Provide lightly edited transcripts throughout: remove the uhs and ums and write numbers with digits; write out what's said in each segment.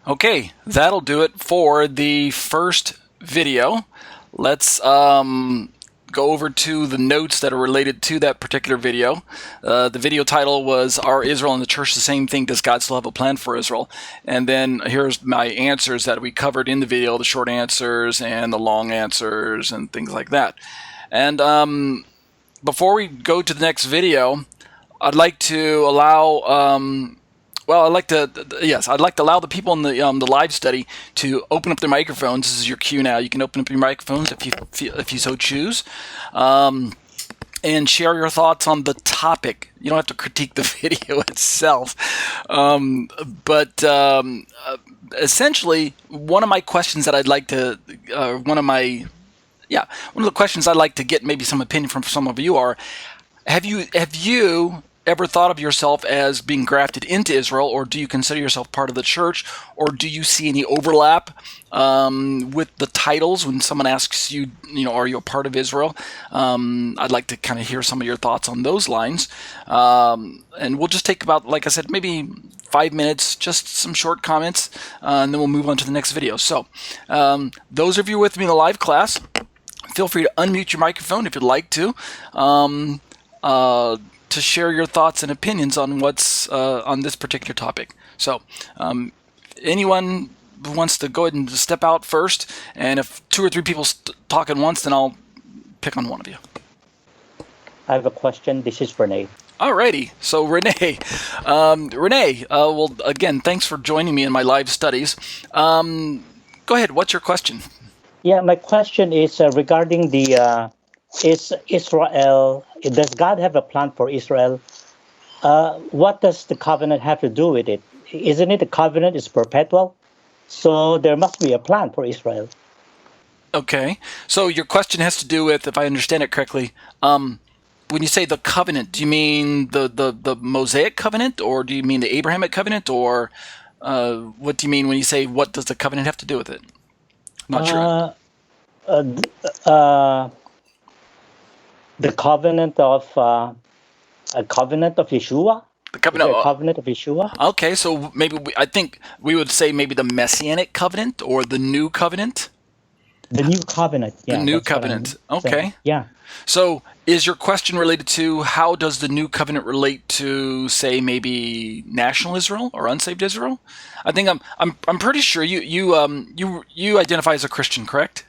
Okay, that'll do it for the first video. Let's go over to the notes that are related to that particular video. The video title was, Are Israel and the Church the Same Thing? Does God Still Have a Plan for Israel? And then here's my answers that we covered in the video, the short answers and the long answers and things like that. And before we go to the next video, I'd like to allow I'd like to allow the people in the live study to open up their microphones. This is your cue now. You can open up your microphones if you so choose, and share your thoughts on the topic. You don't have to critique the video itself, but essentially, one of my questions that I'd like to, one of the questions I'd like to get maybe some opinion from some of you are, have you ever thought of yourself as being grafted into Israel, or do you consider yourself part of the church, or do you see any overlap with the titles when someone asks you, are you a part of Israel? I'd like to kind of hear some of your thoughts on those lines. And we'll just take about, like I said, maybe 5 minutes, just some short comments, and then we'll move on to the next video. So those of you with me in the live class, feel free to unmute your microphone if you'd like to share your thoughts and opinions on what's on this particular topic. So anyone who wants to go ahead and step out first, and if 2 or 3 people talk at once, then I'll pick on one of you. I have a question. This is Renee. Alrighty, so Renee, well, again, thanks for joining me in my live studies. Go ahead, what's your question? Yeah, my question is regarding the is Israel, does God have a plan for Israel? What does the covenant have to do with it? Isn't it the covenant is perpetual? So there must be a plan for Israel. Okay, so your question has to do with, if I understand it correctly, when you say the covenant, do you mean the Mosaic covenant, or do you mean the Abrahamic covenant, or what do you mean when you say, what does the covenant have to do with it? I'm not sure. The covenant of Yeshua. The covenant, covenant of Yeshua. Okay, so maybe I think we would say maybe the Messianic covenant or the New Covenant. The New Covenant. Yeah, the New Covenant. Okay. Yeah. So is your question related to how does the New Covenant relate to, say, maybe national Israel or unsaved Israel? I think I'm pretty sure you identify as a Christian, correct?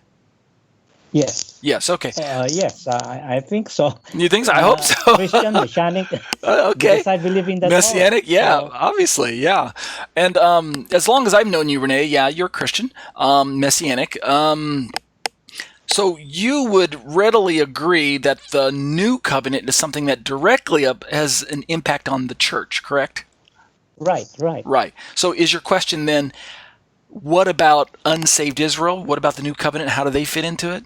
Yes. Yes. Okay. Yes, I think so. You think so? I hope so. Christian, Messianic. Okay. Because I believe in that. Messianic. All, yeah. so. Obviously. Yeah. And as long as I've known you, Renee, yeah, you're a Christian. Messianic. So you would readily agree that the New Covenant is something that directly has an impact on the church, correct? Right. Right. So is your question then, what about unsaved Israel? What about the New Covenant? How do they fit into it?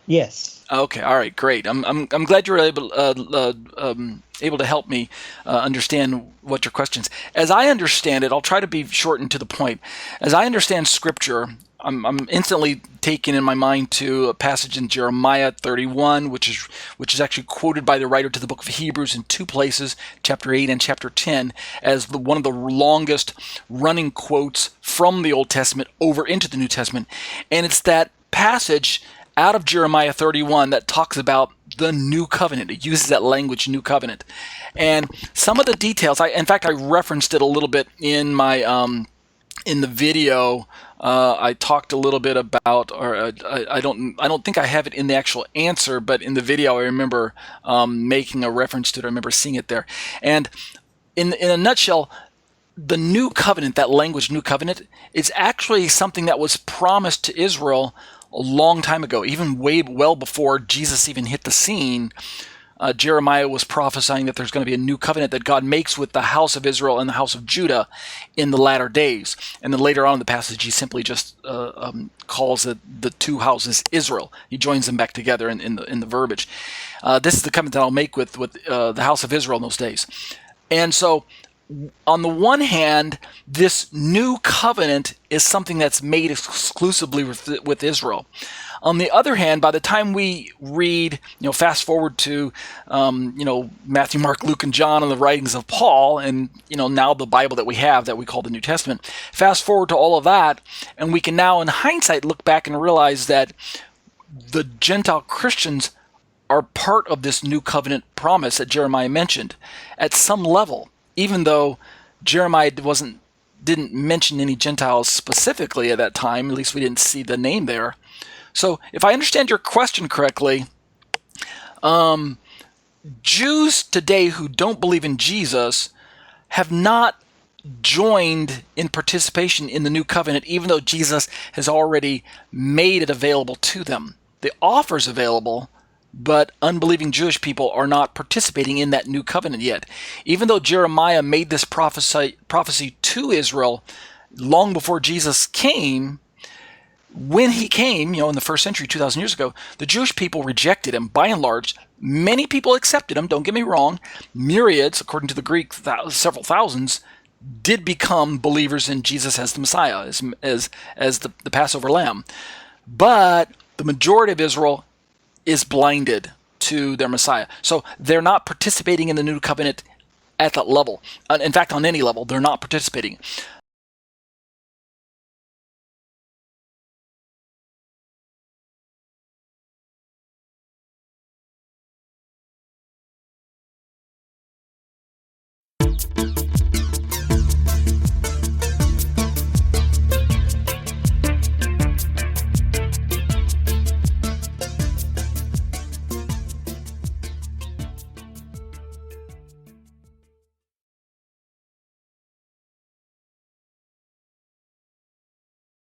Yes. Okay. All right. Great. I'm glad you were able to help me understand what your questions. As I understand it, I'll try to be short and to the point. As I understand Scripture, I'm instantly taken in my mind to a passage in Jeremiah 31, which is actually quoted by the writer to the book of Hebrews in 2 places, chapter 8 and chapter 10, as one of the longest running quotes from the Old Testament over into the New Testament. And it's that passage out of Jeremiah 31 that talks about the New Covenant. It uses that language, New Covenant. And some of the details, in fact, I referenced it a little bit in my in the video. I talked a little bit about, or I don't think I have it in the actual answer, but in the video I remember making a reference to it. I remember seeing it there. And in a nutshell, the New Covenant, that language, New Covenant, is actually something that was promised to Israel a long time ago, even well before Jesus even hit the scene. Jeremiah was prophesying that there's going to be a new covenant that God makes with the house of Israel and the house of Judah in the latter days. And then later on in the passage, he simply just calls the two houses Israel. He joins them back together in the verbiage. This is the covenant that I'll make with the house of Israel in those days. And so on the one hand, this new covenant is something that's made exclusively with Israel. On the other hand, by the time we read, fast forward to, Matthew, Mark, Luke, and John, and the writings of Paul, and, now the Bible that we have that we call the New Testament, fast forward to all of that, and we can now, in hindsight, look back and realize that the Gentile Christians are part of this new covenant promise that Jeremiah mentioned at some level, even though Jeremiah didn't mention any Gentiles specifically at that time. At least we didn't see the name there. So if I understand your question correctly, Jews today who don't believe in Jesus have not joined in participation in the new covenant, even though Jesus has already made it available to them. The offer's available, but unbelieving Jewish people are not participating in that new covenant yet. Even though Jeremiah made this prophecy to Israel long before Jesus came, when he came, in the first century, 2,000 years ago, the Jewish people rejected him by and large. Many people accepted him, don't get me wrong. Myriads, according to the Greek, several thousands, did become believers in Jesus as the Messiah, as the Passover lamb. But the majority of Israel is blinded to their Messiah. So they're not participating in the new covenant at that level. In fact, on any level, they're not participating.